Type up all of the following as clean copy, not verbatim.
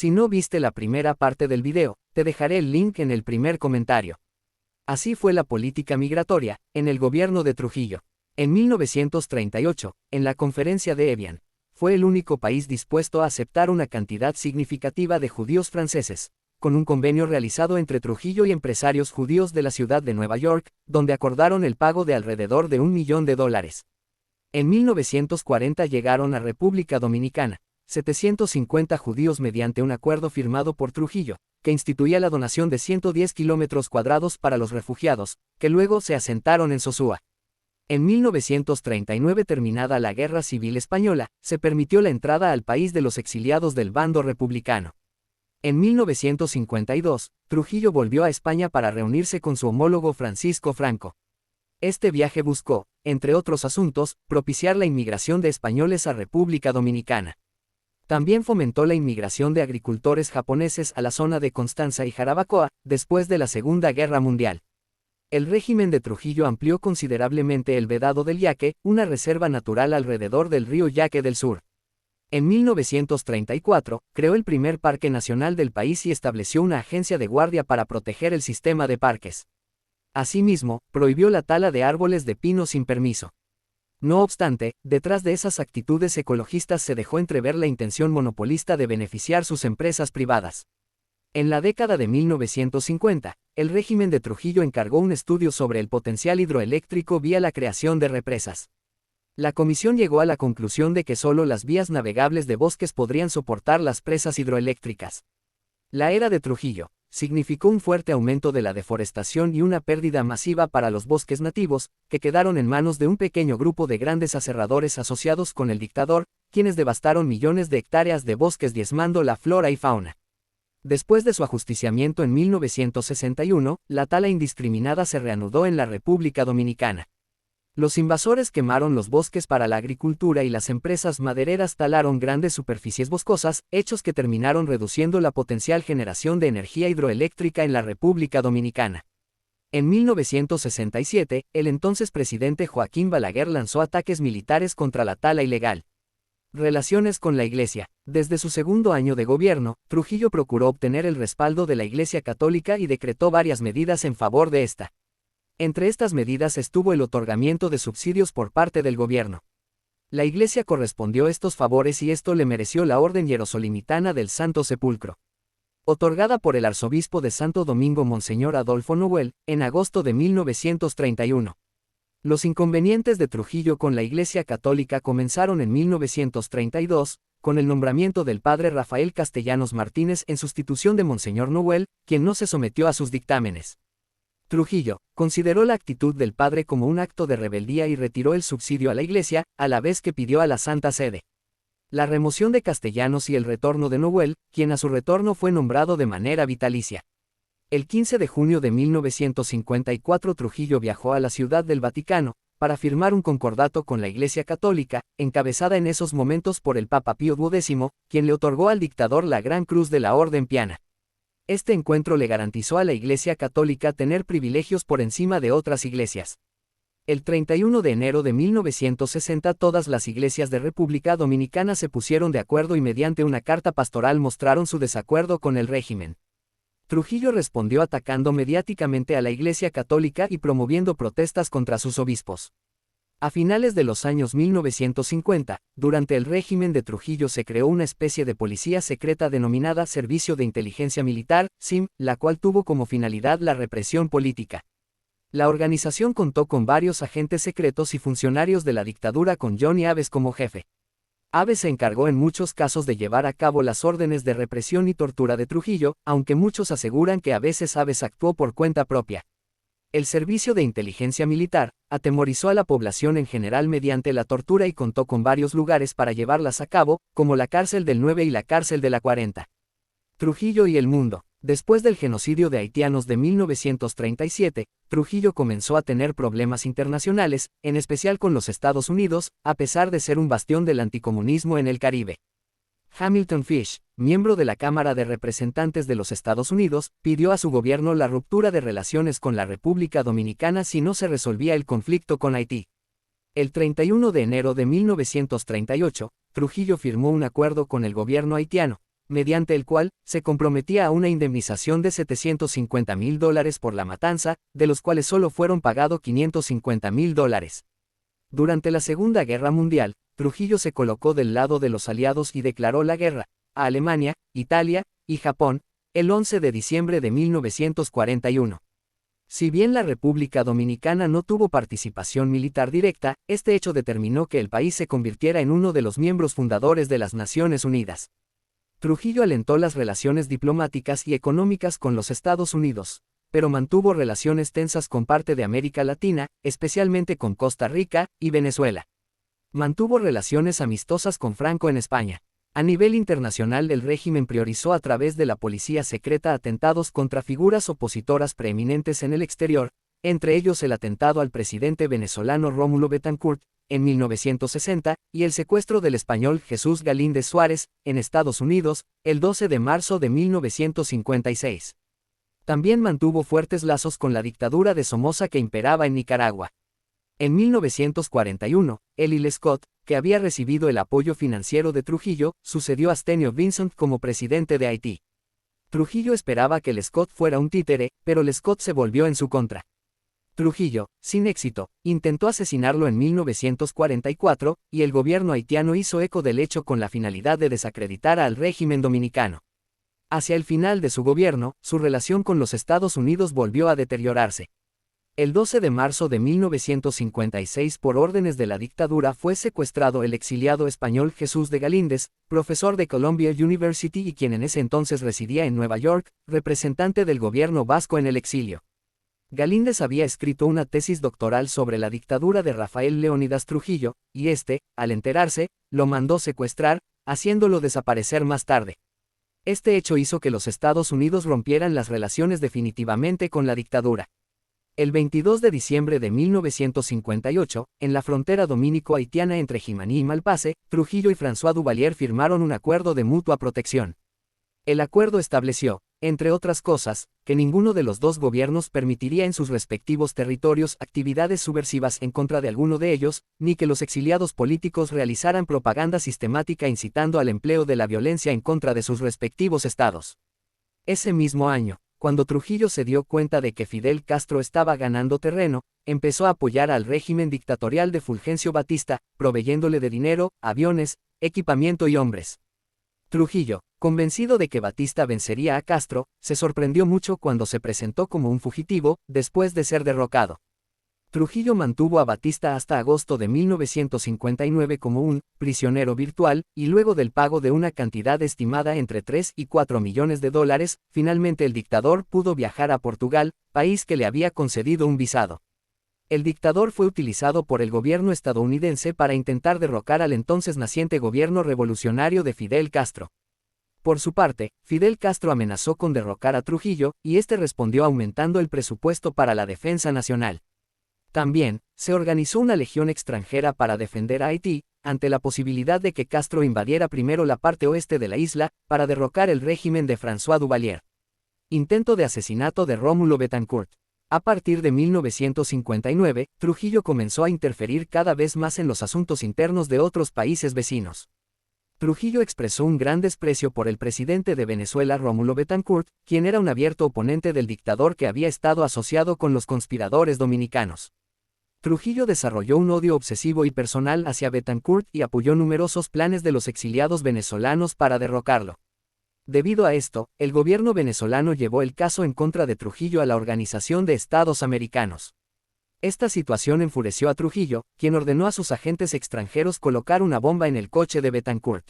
Si no viste la primera parte del video, te dejaré el link en el primer comentario. Así fue la política migratoria, en el gobierno de Trujillo. En 1938, en la conferencia de Evian, fue el único país dispuesto a aceptar una cantidad significativa de judíos franceses, con un convenio realizado entre Trujillo y empresarios judíos de la ciudad de Nueva York, donde acordaron el pago de alrededor de $1 millón. En 1940 llegaron a República Dominicana 750 judíos mediante un acuerdo firmado por Trujillo, que instituía la donación de 110 kilómetros cuadrados para los refugiados, que luego se asentaron en Sosúa. En 1939, terminada la Guerra Civil Española, se permitió la entrada al país de los exiliados del bando republicano. En 1952, Trujillo volvió a España para reunirse con su homólogo Francisco Franco. Este viaje buscó, entre otros asuntos, propiciar la inmigración de españoles a República Dominicana. También fomentó la inmigración de agricultores japoneses a la zona de Constanza y Jarabacoa, después de la Segunda Guerra Mundial. El régimen de Trujillo amplió considerablemente el vedado del yaque, una reserva natural alrededor del río Yaque del Sur. En 1934, creó el primer parque nacional del país y estableció una agencia de guardia para proteger el sistema de parques. Asimismo, prohibió la tala de árboles de pino sin permiso. No obstante, detrás de esas actitudes ecologistas se dejó entrever la intención monopolista de beneficiar sus empresas privadas. En la década de 1950, el régimen de Trujillo encargó un estudio sobre el potencial hidroeléctrico vía la creación de represas. La comisión llegó a la conclusión de que solo las vías navegables de bosques podrían soportar las presas hidroeléctricas. La era de Trujillo significó un fuerte aumento de la deforestación y una pérdida masiva para los bosques nativos, que quedaron en manos de un pequeño grupo de grandes aserradores asociados con el dictador, quienes devastaron millones de hectáreas de bosques diezmando la flora y fauna. Después de su ajusticiamiento en 1961, la tala indiscriminada se reanudó en la República Dominicana. Los invasores quemaron los bosques para la agricultura y las empresas madereras talaron grandes superficies boscosas, hechos que terminaron reduciendo la potencial generación de energía hidroeléctrica en la República Dominicana. En 1967, el entonces presidente Joaquín Balaguer lanzó ataques militares contra la tala ilegal. Relaciones con la Iglesia. Desde su segundo año de gobierno, Trujillo procuró obtener el respaldo de la Iglesia Católica y decretó varias medidas en favor de esta. Entre estas medidas estuvo el otorgamiento de subsidios por parte del gobierno. La Iglesia correspondió estos favores y esto le mereció la Orden Hierosolimitana del Santo Sepulcro, otorgada por el arzobispo de Santo Domingo Monseñor Adolfo Noel, en agosto de 1931. Los inconvenientes de Trujillo con la Iglesia Católica comenzaron en 1932, con el nombramiento del padre Rafael Castellanos Martínez en sustitución de Monseñor Noel, quien no se sometió a sus dictámenes. Trujillo consideró la actitud del padre como un acto de rebeldía y retiró el subsidio a la Iglesia, a la vez que pidió a la Santa Sede la remoción de Castellanos y el retorno de Noel, quien a su retorno fue nombrado de manera vitalicia. El 15 de junio de 1954 Trujillo viajó a la Ciudad del Vaticano, para firmar un concordato con la Iglesia Católica, encabezada en esos momentos por el Papa Pío XII, quien le otorgó al dictador la Gran Cruz de la Orden Piana. Este encuentro le garantizó a la Iglesia Católica tener privilegios por encima de otras iglesias. El 31 de enero de 1960 todas las iglesias de República Dominicana se pusieron de acuerdo y mediante una carta pastoral mostraron su desacuerdo con el régimen. Trujillo respondió atacando mediáticamente a la Iglesia Católica y promoviendo protestas contra sus obispos. A finales de los años 1950, durante el régimen de Trujillo se creó una especie de policía secreta denominada Servicio de Inteligencia Militar, SIM, la cual tuvo como finalidad la represión política. La organización contó con varios agentes secretos y funcionarios de la dictadura con Johnny Aves como jefe. Aves se encargó en muchos casos de llevar a cabo las órdenes de represión y tortura de Trujillo, aunque muchos aseguran que a veces Aves actuó por cuenta propia. El Servicio de Inteligencia Militar atemorizó a la población en general mediante la tortura y contó con varios lugares para llevarlas a cabo, como la cárcel del 9 y la cárcel de la 40. Trujillo y el mundo. Después del genocidio de haitianos de 1937, Trujillo comenzó a tener problemas internacionales, en especial con los Estados Unidos, a pesar de ser un bastión del anticomunismo en el Caribe. Hamilton Fish, miembro de la Cámara de Representantes de los Estados Unidos, pidió a su gobierno la ruptura de relaciones con la República Dominicana si no se resolvía el conflicto con Haití. El 31 de enero de 1938, Trujillo firmó un acuerdo con el gobierno haitiano, mediante el cual se comprometía a una indemnización de $750,000 por la matanza, de los cuales solo fueron pagados $550,000. Durante la Segunda Guerra Mundial, Trujillo se colocó del lado de los aliados y declaró la guerra a Alemania, Italia y Japón, el 11 de diciembre de 1941. Si bien la República Dominicana no tuvo participación militar directa, este hecho determinó que el país se convirtiera en uno de los miembros fundadores de las Naciones Unidas. Trujillo alentó las relaciones diplomáticas y económicas con los Estados Unidos, pero mantuvo relaciones tensas con parte de América Latina, especialmente con Costa Rica y Venezuela. Mantuvo relaciones amistosas con Franco en España. A nivel internacional, el régimen priorizó a través de la policía secreta atentados contra figuras opositoras preeminentes en el exterior, entre ellos el atentado al presidente venezolano Rómulo Betancourt, en 1960, y el secuestro del español Jesús Galíndez Suárez, en Estados Unidos, el 12 de marzo de 1956. También mantuvo fuertes lazos con la dictadura de Somoza que imperaba en Nicaragua. En 1941, Eli Scott, que había recibido el apoyo financiero de Trujillo, sucedió a Stenio Vincent como presidente de Haití. Trujillo esperaba que Lescott fuera un títere, pero Lescott se volvió en su contra. Trujillo, sin éxito, intentó asesinarlo en 1944, y el gobierno haitiano hizo eco del hecho con la finalidad de desacreditar al régimen dominicano. Hacia el final de su gobierno, su relación con los Estados Unidos volvió a deteriorarse. El 12 de marzo de 1956, por órdenes de la dictadura, fue secuestrado el exiliado español Jesús de Galíndez, profesor de Columbia University y quien en ese entonces residía en Nueva York, representante del gobierno vasco en el exilio. Galíndez había escrito una tesis doctoral sobre la dictadura de Rafael Leónidas Trujillo, y al enterarse, lo mandó secuestrar, haciéndolo desaparecer más tarde. Este hecho hizo que los Estados Unidos rompieran las relaciones definitivamente con la dictadura. El 22 de diciembre de 1958, en la frontera dominico-haitiana entre Jimaní y Malpase, Trujillo y François Duvalier firmaron un acuerdo de mutua protección. El acuerdo estableció, entre otras cosas, que ninguno de los dos gobiernos permitiría en sus respectivos territorios actividades subversivas en contra de alguno de ellos, ni que los exiliados políticos realizaran propaganda sistemática incitando al empleo de la violencia en contra de sus respectivos estados. Ese mismo año, cuando Trujillo se dio cuenta de que Fidel Castro estaba ganando terreno, empezó a apoyar al régimen dictatorial de Fulgencio Batista, proveyéndole de dinero, aviones, equipamiento y hombres. Trujillo, convencido de que Batista vencería a Castro, se sorprendió mucho cuando se presentó como un fugitivo, después de ser derrocado. Trujillo mantuvo a Batista hasta agosto de 1959 como un prisionero virtual, y luego del pago de una cantidad estimada entre 3 y 4 millones de dólares, finalmente el dictador pudo viajar a Portugal, país que le había concedido un visado. El dictador fue utilizado por el gobierno estadounidense para intentar derrocar al entonces naciente gobierno revolucionario de Fidel Castro. Por su parte, Fidel Castro amenazó con derrocar a Trujillo, y este respondió aumentando el presupuesto para la defensa nacional. También, se organizó una legión extranjera para defender a Haití, ante la posibilidad de que Castro invadiera primero la parte oeste de la isla, para derrocar el régimen de François Duvalier. Intento de asesinato de Rómulo Betancourt. A partir de 1959, Trujillo comenzó a interferir cada vez más en los asuntos internos de otros países vecinos. Trujillo expresó un gran desprecio por el presidente de Venezuela Rómulo Betancourt, quien era un abierto oponente del dictador que había estado asociado con los conspiradores dominicanos. Trujillo desarrolló un odio obsesivo y personal hacia Betancourt y apoyó numerosos planes de los exiliados venezolanos para derrocarlo. Debido a esto, el gobierno venezolano llevó el caso en contra de Trujillo a la Organización de Estados Americanos. Esta situación enfureció a Trujillo, quien ordenó a sus agentes extranjeros colocar una bomba en el coche de Betancourt.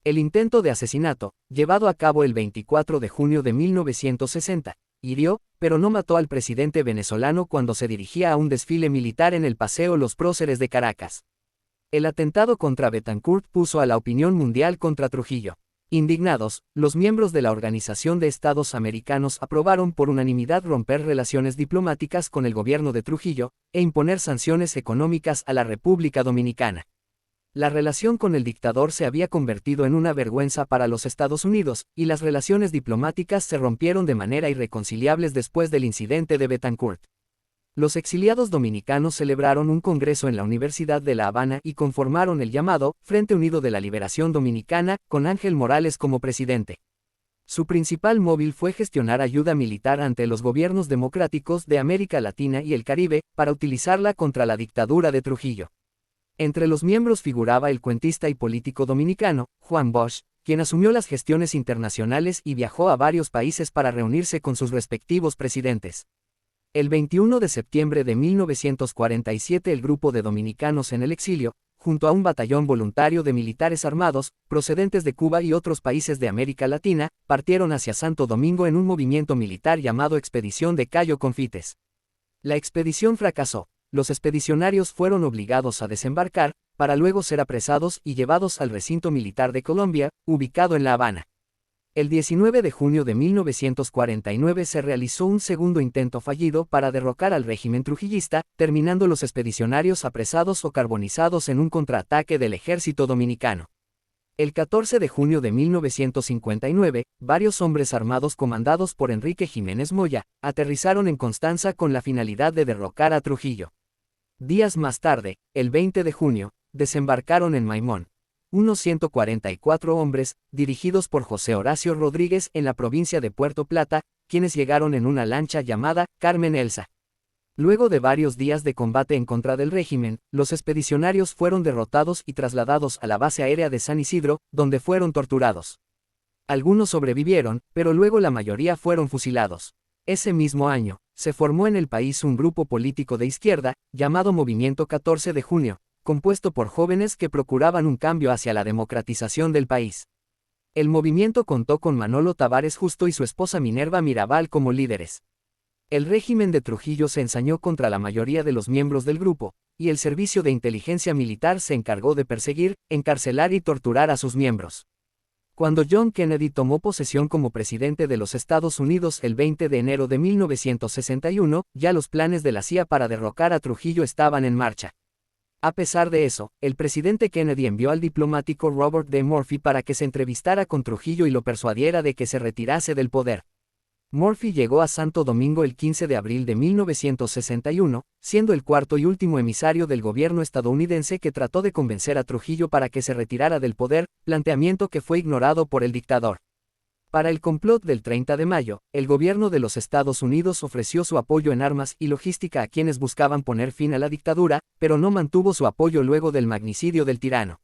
El intento de asesinato, llevado a cabo el 24 de junio de 1960, hirió, pero no mató al presidente venezolano cuando se dirigía a un desfile militar en el Paseo Los Próceres de Caracas. El atentado contra Betancourt puso a la opinión mundial contra Trujillo. Indignados, los miembros de la Organización de Estados Americanos aprobaron por unanimidad romper relaciones diplomáticas con el gobierno de Trujillo, e imponer sanciones económicas a la República Dominicana. La relación con el dictador se había convertido en una vergüenza para los Estados Unidos, y las relaciones diplomáticas se rompieron de manera irreconciliable después del incidente de Betancourt. Los exiliados dominicanos celebraron un congreso en la Universidad de La Habana y conformaron el llamado Frente Unido de la Liberación Dominicana, con Ángel Morales como presidente. Su principal móvil fue gestionar ayuda militar ante los gobiernos democráticos de América Latina y el Caribe, para utilizarla contra la dictadura de Trujillo. Entre los miembros figuraba el cuentista y político dominicano, Juan Bosch, quien asumió las gestiones internacionales y viajó a varios países para reunirse con sus respectivos presidentes. El 21 de septiembre de 1947 el grupo de dominicanos en el exilio, junto a un batallón voluntario de militares armados, procedentes de Cuba y otros países de América Latina, partieron hacia Santo Domingo en un movimiento militar llamado Expedición de Cayo Confites. La expedición fracasó. Los expedicionarios fueron obligados a desembarcar, para luego ser apresados y llevados al recinto militar de Colombia, ubicado en La Habana. El 19 de junio de 1949 se realizó un segundo intento fallido para derrocar al régimen trujillista, terminando los expedicionarios apresados o carbonizados en un contraataque del ejército dominicano. El 14 de junio de 1959, varios hombres armados comandados por Enrique Jiménez Moya, aterrizaron en Constanza con la finalidad de derrocar a Trujillo. Días más tarde, el 20 de junio, desembarcaron en Maimón. Unos 144 hombres, dirigidos por José Horacio Rodríguez en la provincia de Puerto Plata, quienes llegaron en una lancha llamada Carmen Elsa. Luego de varios días de combate en contra del régimen, los expedicionarios fueron derrotados y trasladados a la base aérea de San Isidro, donde fueron torturados. Algunos sobrevivieron, pero luego la mayoría fueron fusilados. Ese mismo año, se formó en el país un grupo político de izquierda, llamado Movimiento 14 de Junio, compuesto por jóvenes que procuraban un cambio hacia la democratización del país. El movimiento contó con Manolo Tavares Justo y su esposa Minerva Mirabal como líderes. El régimen de Trujillo se ensañó contra la mayoría de los miembros del grupo, y el Servicio de Inteligencia Militar se encargó de perseguir, encarcelar y torturar a sus miembros. Cuando John Kennedy tomó posesión como presidente de los Estados Unidos el 20 de enero de 1961, ya los planes de la CIA para derrocar a Trujillo estaban en marcha. A pesar de eso, el presidente Kennedy envió al diplomático Robert D. Murphy para que se entrevistara con Trujillo y lo persuadiera de que se retirase del poder. Murphy llegó a Santo Domingo el 15 de abril de 1961, siendo el cuarto y último emisario del gobierno estadounidense que trató de convencer a Trujillo para que se retirara del poder, planteamiento que fue ignorado por el dictador. Para el complot del 30 de mayo, el gobierno de los Estados Unidos ofreció su apoyo en armas y logística a quienes buscaban poner fin a la dictadura, pero no mantuvo su apoyo luego del magnicidio del tirano.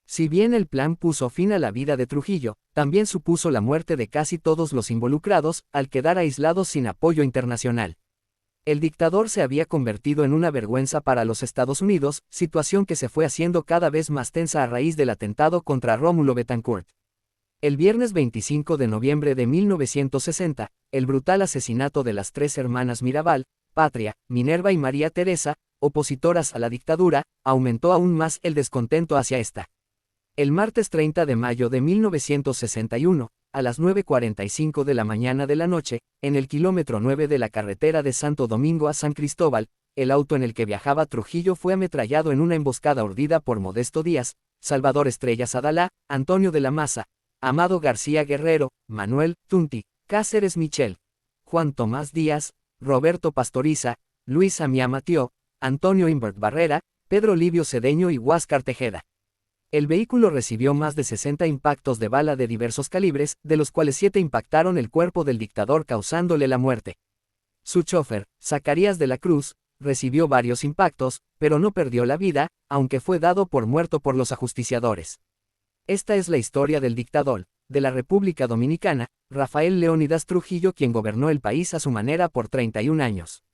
Si bien el plan puso fin a la vida de Trujillo, también supuso la muerte de casi todos los involucrados, al quedar aislados sin apoyo internacional. El dictador se había convertido en una vergüenza para los Estados Unidos, situación que se fue haciendo cada vez más tensa a raíz del atentado contra Rómulo Betancourt. El viernes 25 de noviembre de 1960, el brutal asesinato de las tres hermanas Mirabal, Patria, Minerva y María Teresa, opositoras a la dictadura, aumentó aún más el descontento hacia esta. El martes 30 de mayo de 1961, a las 9:45 de la mañana de la noche, en el kilómetro 9 de la carretera de Santo Domingo a San Cristóbal, el auto en el que viajaba Trujillo fue ametrallado en una emboscada urdida por Modesto Díaz, Salvador Estrellas Adalá, Antonio de la Maza, Amado García Guerrero, Manuel Tunti, Cáceres Michel, Juan Tomás Díaz, Roberto Pastoriza, Luis Amiá Matió, Antonio Imbert Barrera, Pedro Livio Cedeño y Huáscar Tejeda. El vehículo recibió más de 60 impactos de bala de diversos calibres, de los cuales 7 impactaron el cuerpo del dictador causándole la muerte. Su chofer, Zacarías de la Cruz, recibió varios impactos, pero no perdió la vida, aunque fue dado por muerto por los ajusticiadores. Esta es la historia del dictador de la República Dominicana, Rafael Leónidas Trujillo, quien gobernó el país a su manera por 31 años.